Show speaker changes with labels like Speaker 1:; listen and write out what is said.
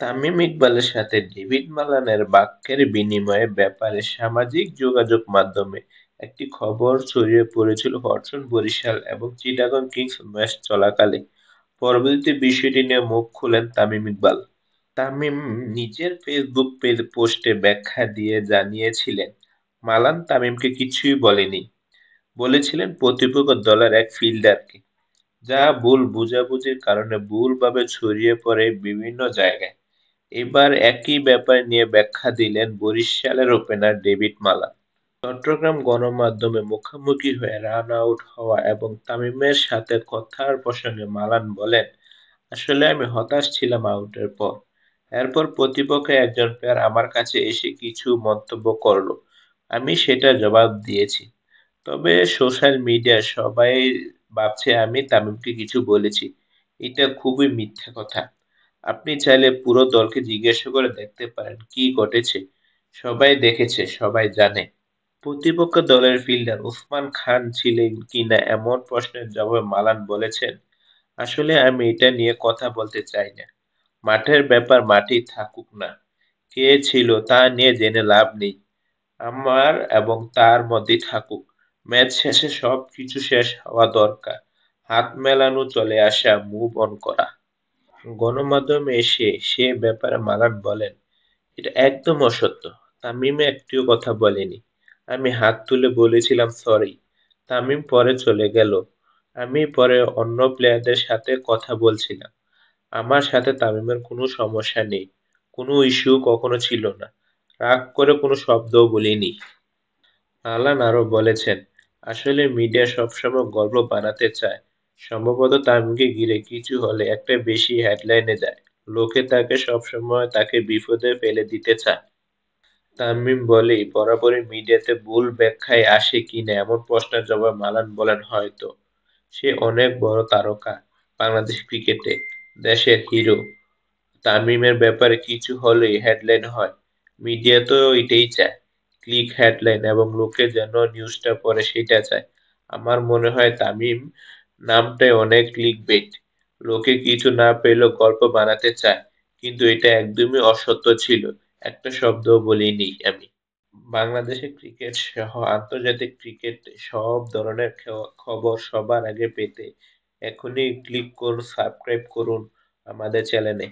Speaker 1: তামিম ইকবালের সাথে ডেভিড মালানের বাক্যের বিনিময়ের ব্যাপারে সামাজিক যোগাযোগ মাধ্যমে একটি খবর ছড়িয়ে পড়েছিল হরচুন বরিশাল এবং চিটাগং কিংস ম্যাচ চলাকালে। পরবর্তীতে বিষয়টি নিয়ে মুখ খোলেন তামিম ইকবাল। তামিম নিজের ফেসবুক পোস্টে ব্যাখ্যা দিয়ে জানিয়েছিলেন, মালান তামিমকে কিছুই বলেনি, বলেছিলেন প্রতিপক্ষ দলের এক ফিল্ডারকে, যা ভুল বোঝাবুঝির কারণে ভুলভাবে ছড়িয়ে পড়ে বিভিন্ন জায়গায়। এবার একই ব্যাপার নিয়ে ব্যাখ্যা দিলেন বরিশালের ওপেনার ডেভিড মালান। চট্টগ্রাম গণমাধ্যমে মুখোমুখি হয়ে রান আউট হওয়া এবং তামিমের সাথে কথার প্রসঙ্গে মালান বলেন, আসলে আমি হতাশ ছিলাম আউটের পর। এরপর প্রতিপক্ষের একজন প্লেয়ার আমার কাছে এসে কিছু মন্তব্য করলো, আমি সেটার জবাব দিয়েছি। তবে সোশ্যাল মিডিয়ায় সবাই ভাবছে আমি তামিমকে কিছু বলেছি। এটা খুবই মিথ্যা কথা। আপনি চাইলে পুরো দলকে জিজ্ঞাসা করে দেখতে পারেন কি ঘটেছে। সবাই দেখেছে, সবাই জানে। প্রতিপক্ষ দলের ফিল্ডার উসমান খান ছিলেন কিনা এমন প্রশ্নের জবাবে মালান বলেছেন, আসলে আমি এটা নিয়ে কথা বলতে চাই না। মাঠের ব্যাপার মাঠেই থাকুক না। কে ছিল তা নিয়ে জেনে লাভ নেই। আমার এবং তার মধ্যেই থাকুক। ম্যাচ শেষে সবকিছু শেষ হওয়া দরকার। হাত মেলানো, চলে আসা, মুভ অন করা। গণমাধ্যমে এসে সে ব্যাপারে মালান বলেন, এটা একদম অসত্য। তামিম একটিও কথা বলেনি। আমি হাত তুলে বলেছিলাম সরি। তামিম পরে চলে গেল। আমি পরে অন্য প্লেয়ারদের সাথে কথা বলছিলাম। আমার সাথে তামিমের কোনো সমস্যা নেই। কোনো ইস্যু কখনো ছিল না। রাগ করে কোনো শব্দও বলিনি। আলান আরো বলেছেন, আসলে মিডিয়া সবসময় গল্প বানাতে চায়। সম্ভবত তামিমকে ঘিরে কিছু হলে একটা বেশি হেডলাইনে যায়। লোকে তাকে সবসময় তাকে বিপদে ফেলে দিতে চায়। তামিম বলেই বরাবরই মিডিয়াতে ভুল ব্যাখ্যায় আসে কিনা এমন প্রশ্নের জবাবে মালান বলেন, হয়তো। সে অনেক বড় তারকা, বাংলাদেশ ক্রিকেটে, দেশের হিরো। তামিমের ব্যাপারে কিছু হলেই হেডলাইন হয়। মিডিয়া তো এটাই চায়, ক্লিক হেডলাইন, এবং লোকে যেন নিউজটা পড়ে সেটা চায়। আমার মনে হয় তামিম নামটাই অনেক ক্লিকবেট। লোকে কিছু না পেলেও গল্প বানাতে চায়। কিন্তু এটা একদমই অসত্য ছিল। একটা শব্দও বলিনি আমি। বাংলাদেশের ক্রিকেট সহ আন্তর্জাতিক ক্রিকেট সব ধরনের খবর সবার আগে পেতে এখনই ক্লিক করুন, সাবস্ক্রাইব করুন আমাদের চ্যানেলে।